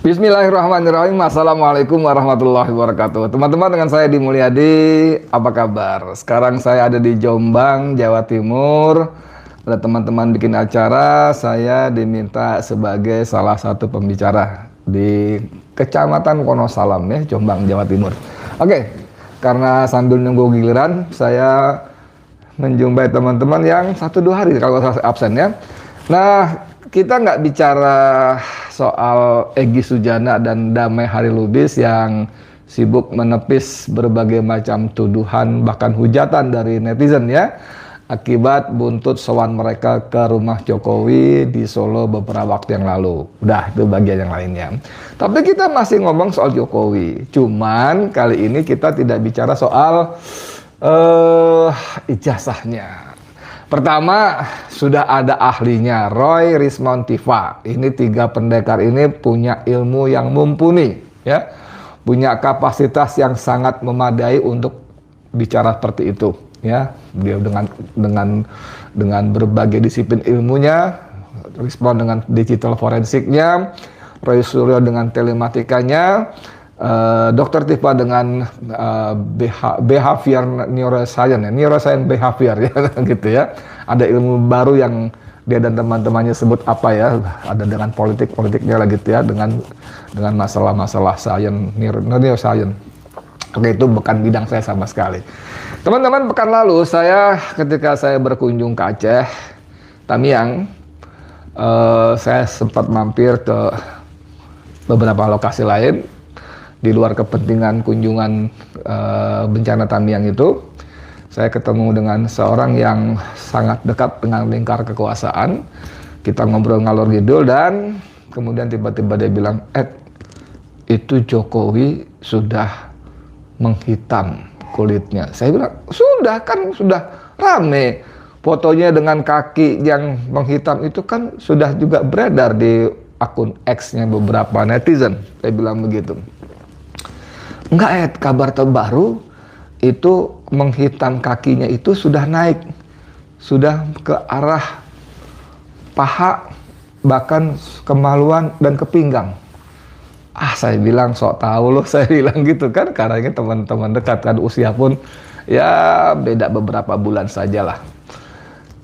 Bismillahirrahmanirrahim. Assalamualaikum warahmatullahi wabarakatuh. Teman-teman, dengan saya Di Mulyadi, apa kabar? Sekarang saya ada di Jombang, Jawa Timur. Ada teman-teman bikin acara, saya diminta sebagai salah satu pembicara di Kecamatan Wonosalam ya, Jombang, Jawa Timur. Oke, karena sambil nunggu giliran, saya menjumpai teman-teman yang 1-2 hari kalau saya absen ya. Nah, kita nggak bicara soal Egy Sujana dan Damai Harilubis yang sibuk menepis berbagai macam tuduhan bahkan hujatan dari netizen ya, akibat buntut sowan mereka ke rumah Jokowi di Solo beberapa waktu yang lalu. Udah, itu bagian yang lainnya. Tapi kita masih ngomong soal Jokowi. Cuman kali ini kita tidak bicara soal ijazahnya. Pertama, sudah ada ahlinya, Roy Rismontiva. Ini 3 pendekar ini punya ilmu yang mumpuni, ya, punya kapasitas yang sangat memadai untuk bicara seperti itu, ya. Dia dengan berbagai disiplin ilmunya, Rismon dengan digital forensiknya, Roy Suryo dengan telematikanya, Dr. Tiva dengan behavior neuroscience behavior ya gitu ya. Ada ilmu baru yang dia dan teman-temannya sebut apa ya? Ada dengan politiknya lah gitu ya, dengan masalah-masalah neuroscience. Oke, itu bukan bidang saya sama sekali. Teman-teman, pekan lalu ketika saya berkunjung ke Aceh, Tamiang, saya sempat mampir ke beberapa lokasi lain. Di luar kepentingan kunjungan bencana Tamiang itu, saya ketemu dengan seorang yang sangat dekat dengan lingkar kekuasaan. Kita ngobrol ngalor ngidul dan kemudian tiba-tiba dia bilang, itu Jokowi sudah menghitam kulitnya. Saya bilang, sudah rame. Fotonya dengan kaki yang menghitam itu kan sudah juga beredar di akun X-nya beberapa netizen. Saya bilang begitu. Enggak, kabar terbaru itu menghitam kakinya itu sudah naik, sudah ke arah paha, bahkan kemaluan dan ke pinggang. Saya bilang sok tahu loh, saya bilang gitu kan, karena ini teman-teman dekat kan, usia pun ya beda beberapa bulan saja lah.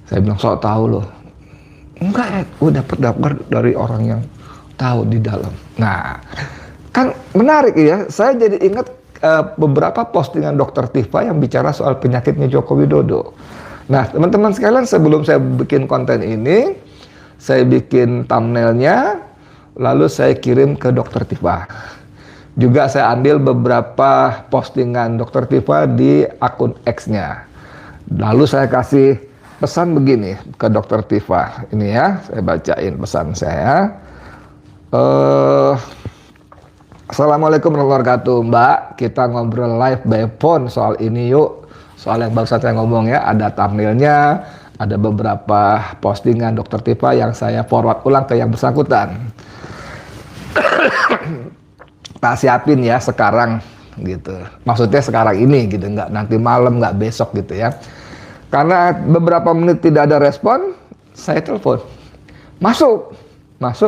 Saya bilang sok tahu loh. Enggak, udah dapat dari orang yang tahu di dalam. Nah, kan menarik ya, saya jadi ingat beberapa postingan Dr. Tiva yang bicara soal penyakitnya Joko Widodo. Nah, teman-teman sekalian, sebelum saya bikin konten ini, saya bikin thumbnailnya, lalu saya kirim ke Dr. Tiva. Juga saya ambil beberapa postingan Dr. Tiva di akun X-nya. Lalu saya kasih pesan begini ke Dr. Tiva. Ini ya, saya bacain pesan saya. Assalamualaikum warahmatullahi wabarakatuh, Mbak. Kita ngobrol live by phone soal ini yuk. Soal yang barusan saya ngomong ya, ada thumbnailnya, ada beberapa postingan Dr. Tiva yang saya forward ulang ke yang bersangkutan. Tak siapin ya sekarang gitu. Maksudnya sekarang ini gitu, nggak nanti malam, nggak besok gitu ya. Karena beberapa menit tidak ada respon, saya telepon. Masuk,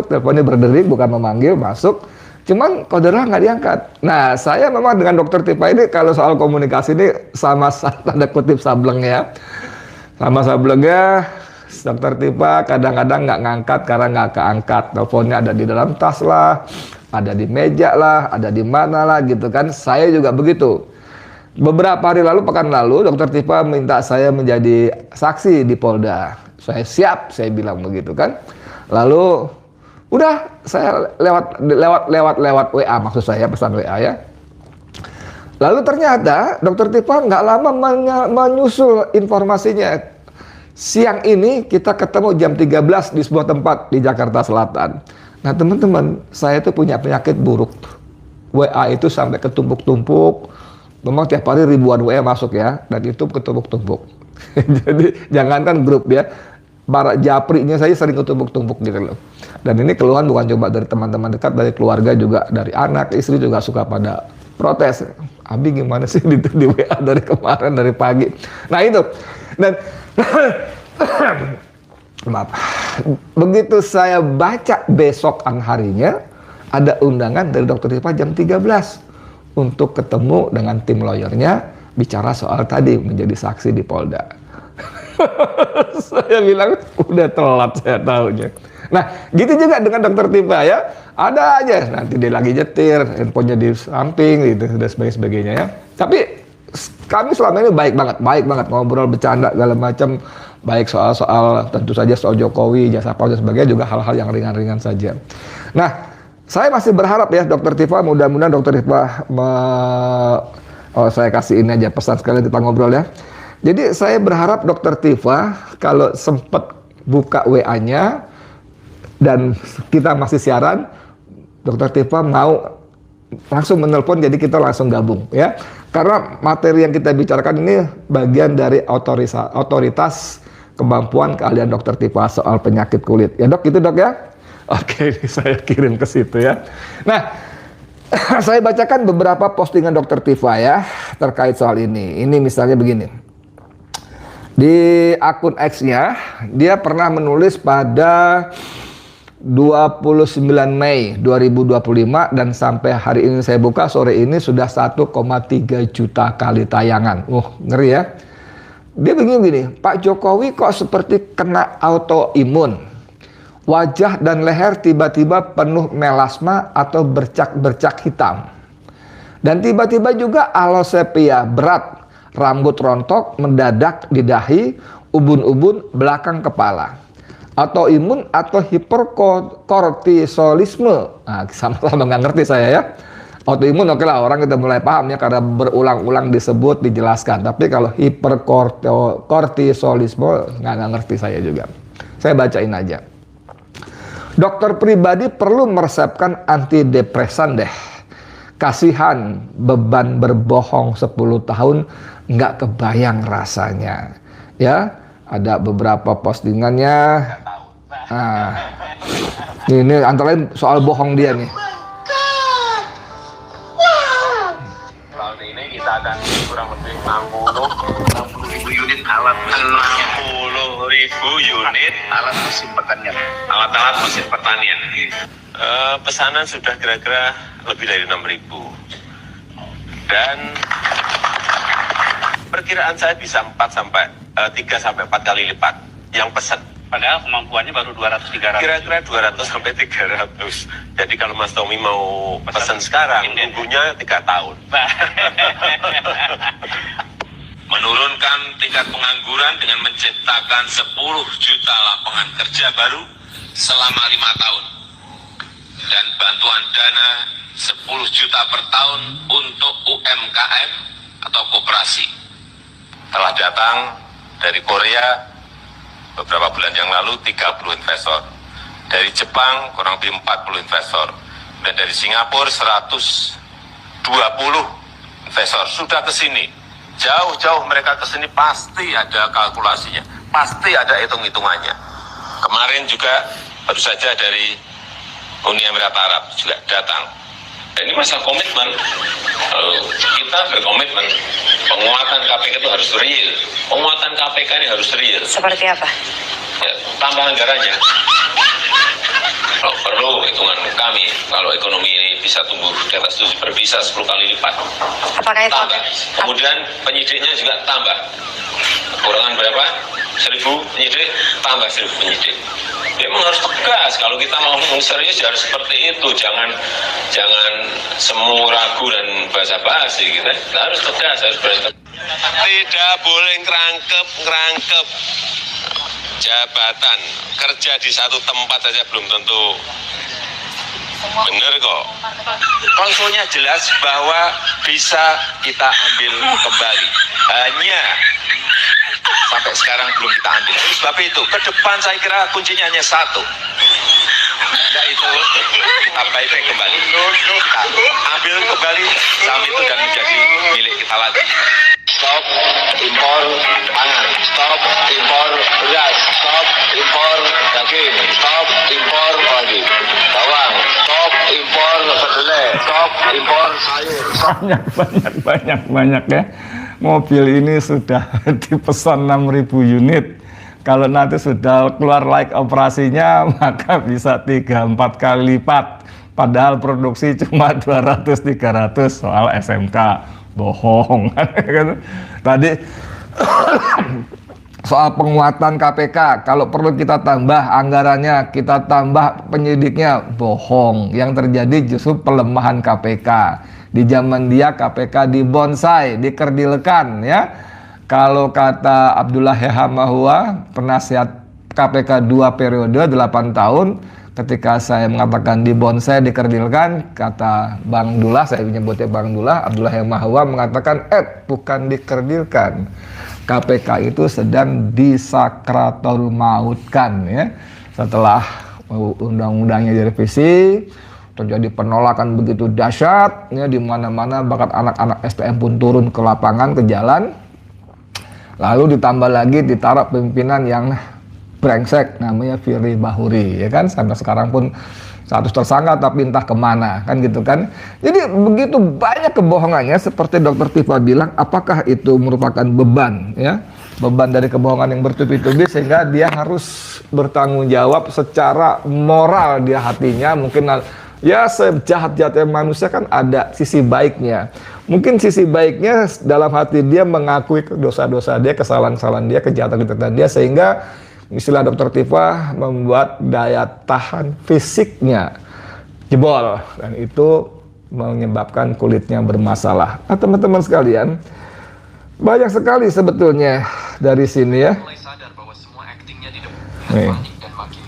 teleponnya berdering, bukan memanggil, masuk. Cuman kodenya nggak diangkat. Nah, saya memang dengan Dr. Tiva ini kalau soal komunikasi ini sama tanda kutip sableng ya. Sama sablengnya, Dr. Tiva kadang-kadang nggak ngangkat karena nggak keangkat. Teleponnya ada di dalam tas lah, ada di meja lah, ada di mana lah gitu kan. Saya juga begitu. Beberapa hari lalu, pekan lalu, Dr. Tiva minta saya menjadi saksi di Polda. Saya siap, saya bilang begitu kan. Lalu udah, saya lewat WA, maksud saya pesan WA ya. Lalu ternyata Dr. Tiva nggak lama menyusul informasinya. Siang ini kita ketemu jam 13 di sebuah tempat di Jakarta Selatan. Nah teman-teman, saya itu punya penyakit buruk. WA itu sampai ketumpuk-tumpuk. Memang tiap hari ribuan WA masuk ya, dan itu ketumpuk-tumpuk. Jadi jangankan grup ya, para japrinya saya sering ketumpuk-tumpuk gitu loh. Dan ini keluhan bukan cuma dari teman-teman dekat, dari keluarga juga, dari anak, istri juga suka pada protes. Abi gimana sih di WA dari kemarin, dari pagi. Nah itu. Dan maaf. Begitu saya baca besokan harinya, ada undangan dari Dokter Tifa jam 13 untuk ketemu dengan tim lawyernya, bicara soal tadi menjadi saksi di Polda. Saya bilang udah telat, saya tahunya. Nah, gitu juga dengan Dokter Tifa ya. Ada aja nanti dia lagi nyetir, handphonenya di samping gitu dan sebagainya ya. Tapi kami selama ini baik banget ngobrol, bercanda segala macam, baik soal tentu saja soal Jokowi, jasa paus dan sebagainya, juga hal-hal yang ringan-ringan saja. Nah, saya masih berharap ya Dokter Tifa, mudah-mudahan Dokter Tifa saya kasih ini aja pesan sekali kita ngobrol ya. Jadi saya berharap Dokter Tifa kalau sempat buka WA-nya dan kita masih siaran, Dokter Tifa mau langsung menelpon, jadi kita langsung gabung ya. Karena materi yang kita bicarakan ini bagian dari otoritas kemampuan keahlian Dokter Tifa soal penyakit kulit. Ya Dok, gitu Dok ya? Oke, saya kirim ke situ ya. Nah, saya bacakan beberapa postingan Dokter Tifa ya terkait soal ini. Ini misalnya begini. Di akun X-nya, dia pernah menulis pada 29 Mei 2025 dan sampai hari ini saya buka sore ini sudah 1,3 juta kali tayangan. Ngeri ya. Dia begini, Pak Jokowi kok seperti kena autoimun. Wajah dan leher tiba-tiba penuh melasma atau bercak-bercak hitam. Dan tiba-tiba juga alosepia berat, rambut rontok mendadak di dahi, ubun-ubun belakang kepala. Autoimun atau hiperkortisolisme. Nah, sama-sama nggak ngerti saya ya. Autoimun oke lah, orang kita mulai paham ya karena berulang-ulang disebut, dijelaskan. Tapi kalau hiperkortisolisme nggak ngerti saya juga. Saya bacain aja. Dokter pribadi perlu meresepkan antidepresan deh. Kasihan beban berbohong 10 tahun nggak kebayang rasanya. Ya, ada beberapa postingannya. Nah, ini antara lain soal bohong dia nih. Tahun ini kita akan kurang lebih 60.000 unit alat mesin pertanian. Alat-alat mesin pertanian. Pesanan sudah kira-kira lebih dari 6.000. Dan perkiraan saya bisa 3 sampai 4 kali lipat yang pesan. Padahal kemampuannya baru 200-300. Kira-kira 200 sampai 300. Jadi kalau Mas Tommy mau pesan sekarang, tunggunya 3 tahun. Menurunkan tingkat pengangguran dengan menciptakan 10 juta lapangan kerja baru selama 5 tahun. Dan bantuan dana 10 juta per tahun untuk UMKM atau koperasi. Telah datang dari Korea beberapa bulan yang lalu 30 investor, dari Jepang kurang lebih 40 investor, dan dari Singapura 120 investor sudah ke sini. Jauh-jauh mereka ke sini pasti ada kalkulasinya, pasti ada hitung-hitungannya. Kemarin juga baru saja dari Uni Emirat Arab juga datang. Ini masalah komitmen. Kita berkomitmen penguatan KPK itu harus real. Penguatan KPK ini harus real. Seperti apa? Ya, tambah anggarannya. Kalau perlu hitungan kami, kalau ekonomi ini bisa tumbuh di atas 7 bisa 10 kali lipat. Apakah itu tambah. Kemudian penyidiknya juga tambah. Kekurangan berapa? 1.000 penyidik, tambah 1.000 penyidik. Memang harus tegas. Kalau kita mau ngomong serius ya harus seperti itu. Jangan semu ragu dan basa-basi. Kita harus tegas, harus berani. Tidak boleh ngerangkep jabatan. Kerja di satu tempat saja belum tentu benar kok. Klausulnya jelas bahwa bisa kita ambil kembali. Hanya sampai sekarang belum kita ambil. Oleh sebab itu, ke depan saya kira kuncinya hanya satu. Yaitu kita buyback kembali. Kita ambil kembali saham itu dan menjadi milik kita lagi. Stop impor pangan, stop impor beras, stop impor daging, stop impor bawang, stop impor kedelai, stop impor sayur. Banyak ya. Mobil ini sudah dipesan 6.000 unit. Kalau nanti sudah keluar like operasinya, maka bisa 3-4 kali lipat Padahal produksi cuma 200-300 soal SMK. Bohong. Kan? Tadi soal penguatan KPK, kalau perlu kita tambah anggarannya, kita tambah penyidiknya, bohong. Yang terjadi justru pelemahan KPK. Di zaman dia KPK dibonsai, dikerdilkan ya. Kalau kata Abdullah Yahamahua, penasihat KPK 2 periode 8 tahun, ketika saya mengatakan dibonsai, dikerdilkan, kata Bang Dullah, saya menyebutnya Bang Dullah, Abdullah Yahamahua mengatakan, bukan dikerdilkan. KPK itu sedang disakratul mautkan ya. Setelah undang-undangnya direvisi, terjadi penolakan begitu dahsyat ya, di mana-mana bahkan anak-anak STM pun turun ke lapangan, ke jalan. Lalu ditambah lagi ditaruh pimpinan yang brengsek namanya Firly Bahuri ya kan, sampai sekarang pun status tersangka tapi entah kemana kan gitu kan. Jadi begitu banyak kebohongannya, seperti Dr. Tifa bilang, apakah itu merupakan beban ya, beban dari kebohongan yang bertubi-tubi sehingga dia harus bertanggung jawab secara moral di hatinya. Mungkin ya sejahat-jahatnya manusia kan ada sisi baiknya. Mungkin sisi baiknya dalam hati dia mengakui dosa-dosa dia, kesalahan-kesalahan dia, kejahatan-kejahatan dia, sehingga istilah Dr. Tifa membuat daya tahan fisiknya jebol, dan itu menyebabkan kulitnya bermasalah. Nah, teman-teman sekalian, banyak sekali sebetulnya dari sini ya. Mulai sadar bahwa semua aktingnya panik dan makin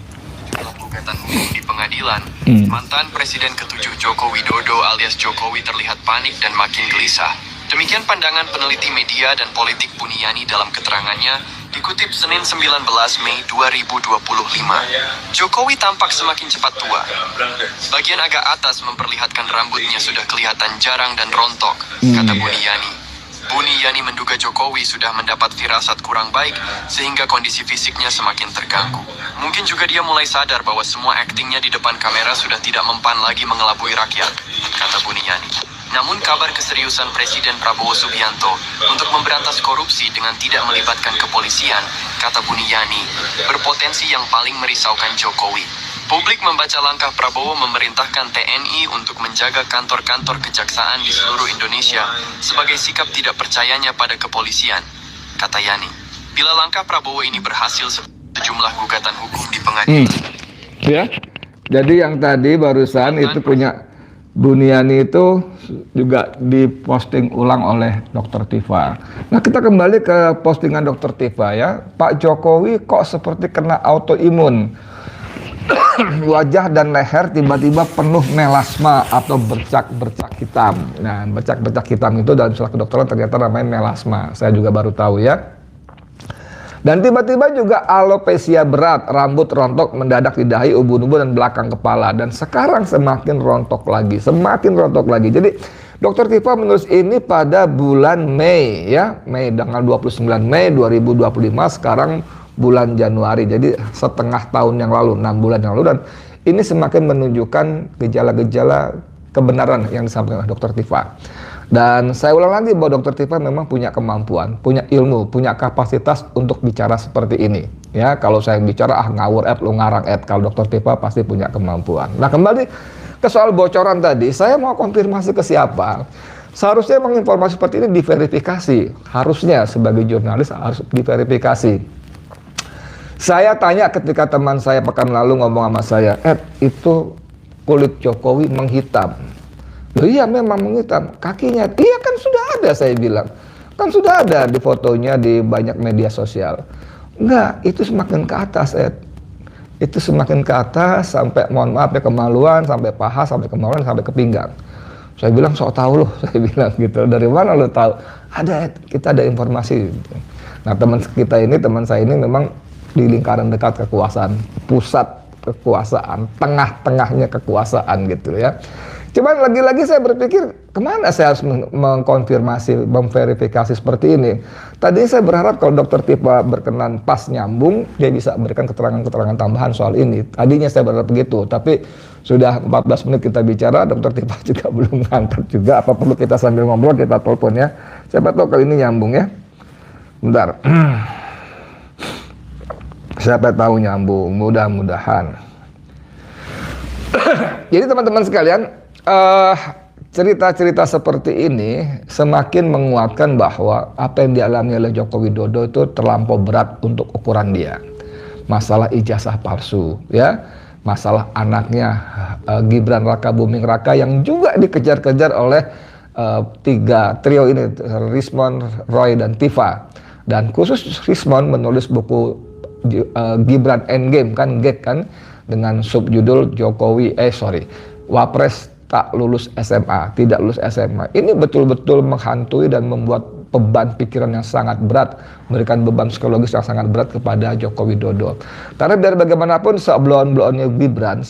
dalam gugatan hukum di pengadilan. Mantan Presiden ke-7 Joko Widodo alias Jokowi terlihat panik dan makin gelisah. Demikian pandangan peneliti media dan politik Buniyani dalam keterangannya, dikutip Senin 19 Mei 2025. Jokowi tampak semakin cepat tua. Bagian agak atas memperlihatkan rambutnya sudah kelihatan jarang dan rontok, kata Buniyani. Buniyani menduga Jokowi sudah mendapat firasat kurang baik sehingga kondisi fisiknya semakin terganggu. Mungkin juga dia mulai sadar bahwa semua aktingnya di depan kamera sudah tidak mempan lagi mengelabui rakyat, kata Buniyani. Namun kabar keseriusan Presiden Prabowo Subianto untuk memberantas korupsi dengan tidak melibatkan kepolisian, kata Buniyani, berpotensi yang paling merisaukan Jokowi. Publik membaca langkah Prabowo memerintahkan TNI untuk menjaga kantor-kantor kejaksaan di seluruh Indonesia sebagai sikap tidak percayanya pada kepolisian, kata Yani. Bila langkah Prabowo ini berhasil, sejumlah gugatan hukum di pengadilan. Ya, jadi yang tadi barusan itu punya Buniyani itu juga diposting ulang oleh Dr. Tifa. Nah, kita kembali ke postingan Dr. Tifa ya. Pak Jokowi kok seperti kena autoimun. Wajah dan leher tiba-tiba penuh melasma atau bercak-bercak hitam. Nah, bercak-bercak hitam itu dalam istilah kedokteran ternyata namanya melasma. Saya juga baru tahu ya. Dan tiba-tiba juga alopecia berat, rambut rontok mendadak di dahi, ubun-ubun dan belakang kepala. Dan sekarang semakin rontok lagi. Jadi Dr. Tifa menulis ini pada bulan Mei ya, Mei tanggal 29 Mei 2025, sekarang bulan Januari. Jadi setengah tahun yang lalu, 6 bulan yang lalu, dan ini semakin menunjukkan gejala-gejala kebenaran yang disampaikan oleh Dr. Tifa. Dan saya ulang lagi bahwa Dr. Tifa memang punya kemampuan, punya ilmu, punya kapasitas untuk bicara seperti ini. Ya, kalau saya bicara ngawur lu ngarang kalau Dr. Tifa pasti punya kemampuan. Nah, kembali ke soal bocoran tadi, saya mau konfirmasi ke siapa? Seharusnya memang informasi seperti ini diverifikasi. Harusnya sebagai jurnalis harus diverifikasi. Saya tanya ketika teman saya pekan lalu ngomong sama saya, itu kulit Jokowi menghitam. Loh iya memang menghitam, kakinya, iya kan sudah ada, saya bilang. Kan sudah ada di fotonya di banyak media sosial. Enggak, itu semakin ke atas, Itu semakin ke atas sampai, mohon maaf ya, kemaluan, sampai paha, sampai kemaluan, sampai ke pinggang. Saya bilang, sok tahu loh, saya bilang gitu. Dari mana lo tahu? Ada, kita ada informasi. Nah, teman kita ini, teman saya ini memang di lingkaran dekat kekuasaan, pusat kekuasaan, tengah-tengahnya kekuasaan gitu ya. Cuman lagi-lagi saya berpikir, kemana saya harus mengkonfirmasi, memverifikasi seperti ini. Tadi saya berharap kalau Dr. Tifa berkenan pas nyambung, dia bisa berikan keterangan-keterangan tambahan soal ini. Tadinya saya berharap begitu, tapi sudah 14 menit kita bicara, Dr. Tifa juga belum ngangkat juga. Apa perlu kita sambil ngobrol, kita telepon ya. Siapa tahu kali ini nyambung ya. Bentar. Siapa tahu nyambung, mudah-mudahan. Jadi teman-teman sekalian, cerita-cerita seperti ini semakin menguatkan bahwa apa yang dialami oleh Joko Widodo itu terlampau berat untuk ukuran dia. Masalah ijazah palsu, ya, masalah anaknya Gibran Raka Buming Raka yang juga dikejar-kejar oleh trio ini, Rismon, Roy, dan Tifa. Dan khusus Rismon menulis buku Gibran Endgame kan, GEG kan, dengan subjudul Wapres tak lulus SMA, tidak lulus SMA. Ini betul-betul menghantui dan membuat beban pikiran yang sangat berat, memberikan beban psikologis yang sangat berat kepada Joko Widodo. Karena biar bagaimanapun sebelon-belonnya Gibran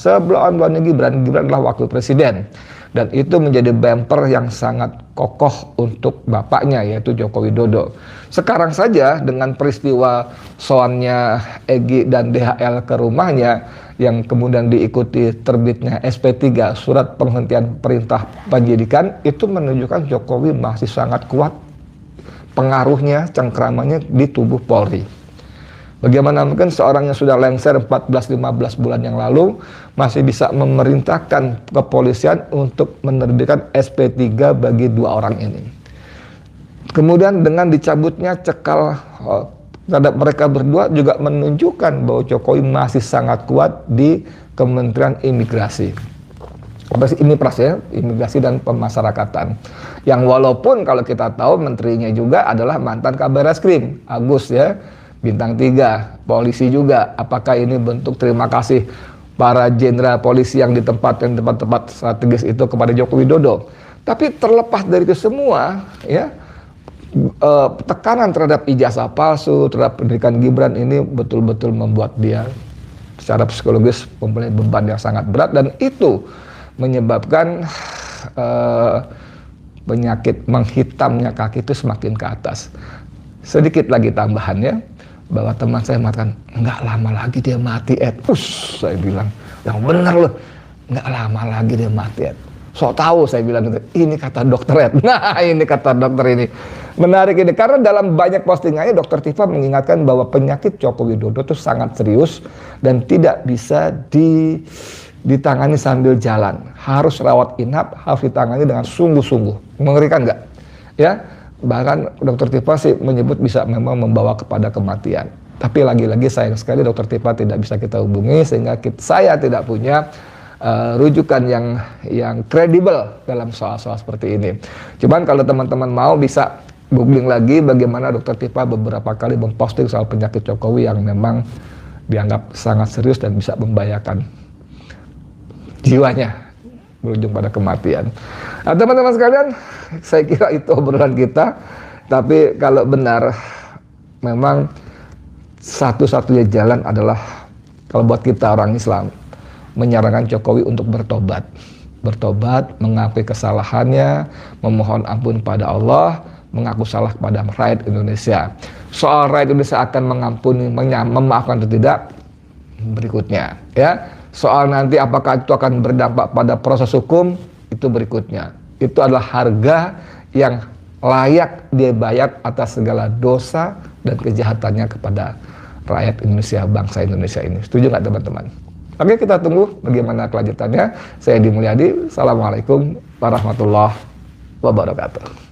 adalah wakil presiden. Dan itu menjadi bumper yang sangat kokoh untuk bapaknya, yaitu Joko Widodo. Sekarang saja dengan peristiwa soannya Egy dan DHL ke rumahnya, yang kemudian diikuti terbitnya SP3, surat penghentian perintah penyidikan, itu menunjukkan Jokowi masih sangat kuat pengaruhnya, cengkramannya di tubuh Polri. Bagaimana mungkin seorang yang sudah lengser 14-15 bulan yang lalu masih bisa memerintahkan kepolisian untuk menerbitkan SP3 bagi dua orang ini. Kemudian dengan dicabutnya cekal terhadap mereka berdua juga menunjukkan bahwa Jokowi masih sangat kuat di Kementerian Imigrasi. Imigrasi dan Pemasyarakatan. Yang walaupun kalau kita tahu menterinya juga adalah mantan Kabar Reskrim, Agus ya. Bintang 3, polisi juga. Apakah ini bentuk terima kasih para jenderal polisi yang ditempatkan di tempat-tempat strategis itu kepada Joko Widodo? Tapi terlepas dari itu semua, ya, tekanan terhadap ijazah palsu, terhadap pendidikan Gibran ini betul-betul membuat dia secara psikologis mempunyai beban yang sangat berat, dan itu menyebabkan penyakit menghitamnya kaki itu semakin ke atas. Sedikit lagi tambahannya, bahwa teman saya mengatakan, nggak lama lagi dia mati, Ed. Saya bilang, yang benar loh, nggak lama lagi dia mati, Ed. Sok tahu, saya bilang gitu. Ini kata dokter Ed. Nah, ini kata dokter ini. Menarik ini, karena dalam banyak postingannya, Dokter Tifa mengingatkan bahwa penyakit Joko Widodo itu sangat serius dan tidak bisa ditangani sambil jalan. Harus rawat inap, harus ditangani dengan sungguh-sungguh. Mengerikan nggak? Ya. Bahkan Dr. Tifa sih menyebut bisa memang membawa kepada kematian. Tapi lagi-lagi sayang sekali Dr. Tifa tidak bisa kita hubungi, sehingga saya tidak punya rujukan yang kredibel dalam soal-soal seperti ini. Cuman kalau teman-teman mau bisa googling lagi bagaimana Dr. Tifa beberapa kali memposting soal penyakit Jokowi yang memang dianggap sangat serius dan bisa membahayakan jiwanya, berujung pada kematian. Nah, teman-teman sekalian, saya kira itu obrolan kita. Tapi kalau benar memang satu-satunya jalan adalah, kalau buat kita orang Islam, menyarankan Jokowi untuk bertobat, mengakui kesalahannya, memohon ampun pada Allah, mengaku salah kepada rakyat Indonesia. Soal rakyat Indonesia akan mengampuni, memaafkan atau tidak, berikutnya, ya. Soal nanti apakah itu akan berdampak pada proses hukum, itu berikutnya. Itu adalah harga yang layak dia bayar atas segala dosa dan kejahatannya kepada rakyat Indonesia, bangsa Indonesia ini. Setuju nggak teman-teman? Oke, kita tunggu bagaimana kelanjutannya. Saya Edi Mulyadi. Assalamualaikum warahmatullahi wabarakatuh.